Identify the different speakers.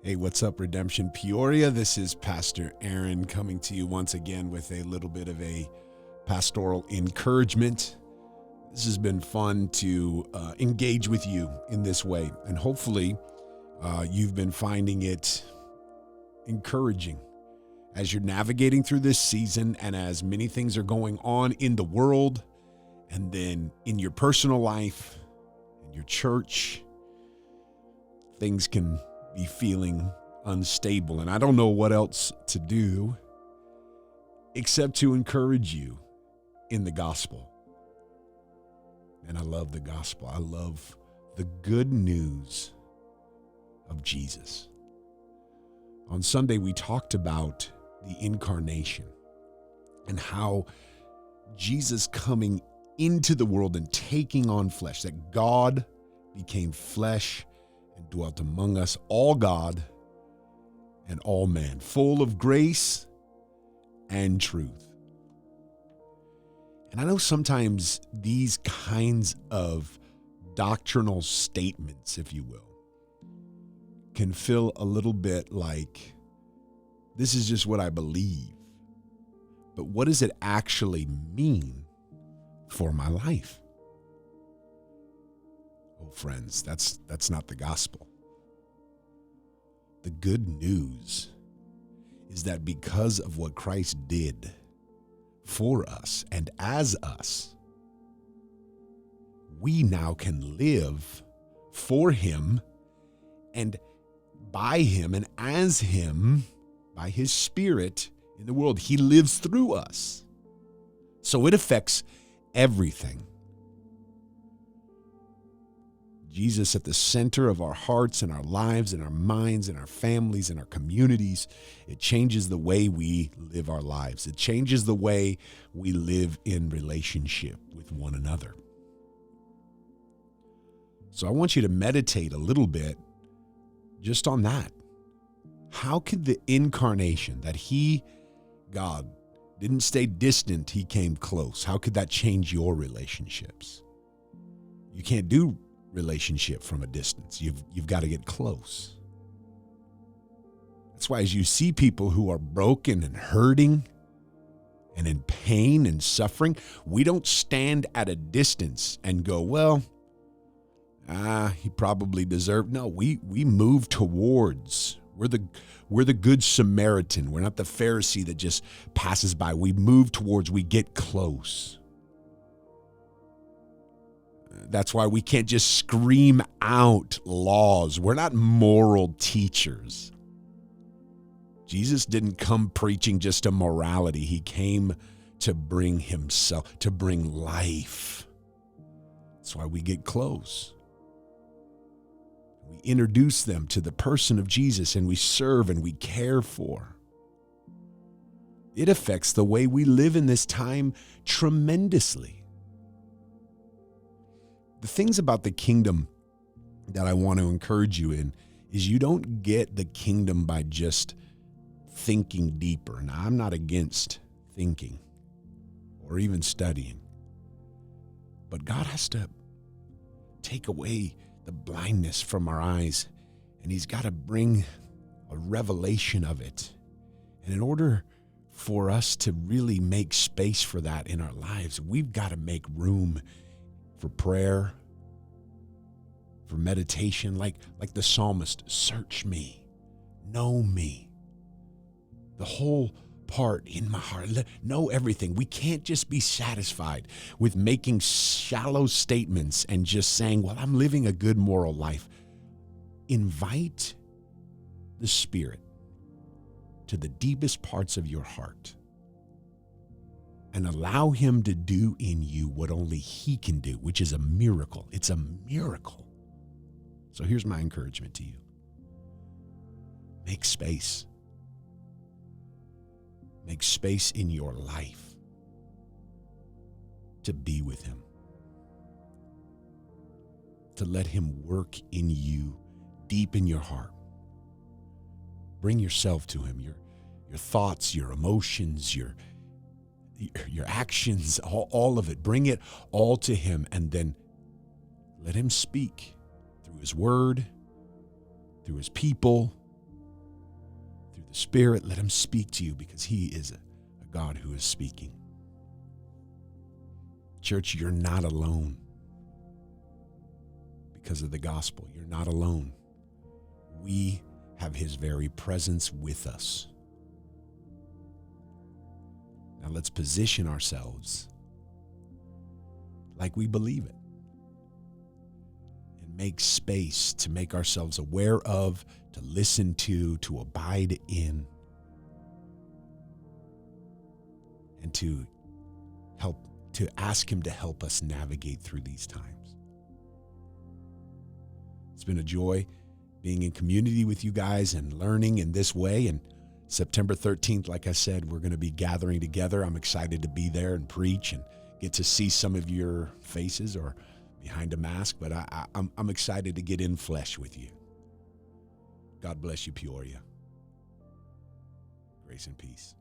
Speaker 1: Hey, what's up, Redemption Peoria? This is Pastor Aaron coming to you once again with a little bit of a pastoral encouragement. This has been fun to engage with you in this way, and hopefully you've been finding it encouraging as you're navigating through this season and as many things are going on in the world and then in your personal life, in your church. Things can be feeling unstable, and I don't know what else to do except to encourage you in the gospel. And I love the gospel. I love the good news of Jesus. On Sunday, we talked about the incarnation and how Jesus coming into the world and taking on flesh, that God became flesh and dwelt among us, all God and all man, full of grace and truth. And I know sometimes these kinds of doctrinal statements, if you will, can feel a little bit like, this is just what I believe. But what does it actually mean for my life? Oh, friends, that's not the gospel. The good news is that because of what Christ did for us and as us, we now can live for him and by him and as him, by his Spirit in the world. He lives through us. So it affects everything. Jesus at the center of our hearts and our lives and our minds and our families and our communities. It changes the way we live our lives. It changes the way we live in relationship with one another. So I want you to meditate a little bit just on that. How could the incarnation, that he, God, didn't stay distant, he came close. How could that change your relationships? You can't do relationship from a distance. You've got to get close. That's why as you see people who are broken and hurting and in pain and suffering, we don't stand at a distance and go, well, he probably deserved. No, we move towards. We're the good Samaritan. We're not the Pharisee that just passes by. We move towards, we get close. That's why we can't just scream out laws. We're not moral teachers. Jesus didn't come preaching just a morality. He came to bring himself, to bring life. That's why we get close. We introduce them to the person of Jesus, and we serve and we care for. It affects the way we live in this time tremendously. The things about the kingdom that I want to encourage you in is you don't get the kingdom by just thinking deeper. Now, I'm not against thinking or even studying, but God has to take away the blindness from our eyes, and he's got to bring a revelation of it. And in order for us to really make space for that in our lives, we've got to make room for prayer, for meditation, like the psalmist, search me, know me, the whole part in my heart, know everything. We can't just be satisfied with making shallow statements and just saying, well, I'm living a good moral life. Invite the Spirit to the deepest parts of your heart and allow him to do in you what only he can do, which is a miracle. It's a miracle. So here's my encouragement to you. Make space. Make space in your life to be with him, to let him work in you, deep in your heart. Bring yourself to him, your thoughts, your emotions, your actions, all of it. Bring it all to him, and then let him speak through his word, through his people, Spirit, let him speak to you, because he is a God who is speaking. Church, you're not alone because of the gospel. You're not alone. We have his very presence with us. Now let's position ourselves like we believe it, and make space to make ourselves aware of, to listen to abide in, and to ask him to help us navigate through these times. It's been a joy being in community with you guys and learning in this way. And September 13th, like I said, we're going to be gathering together. I'm excited to be there and preach and get to see some of your faces or behind a mask, but I'm excited to get in flesh with you. God bless you, Peoria. Grace and peace.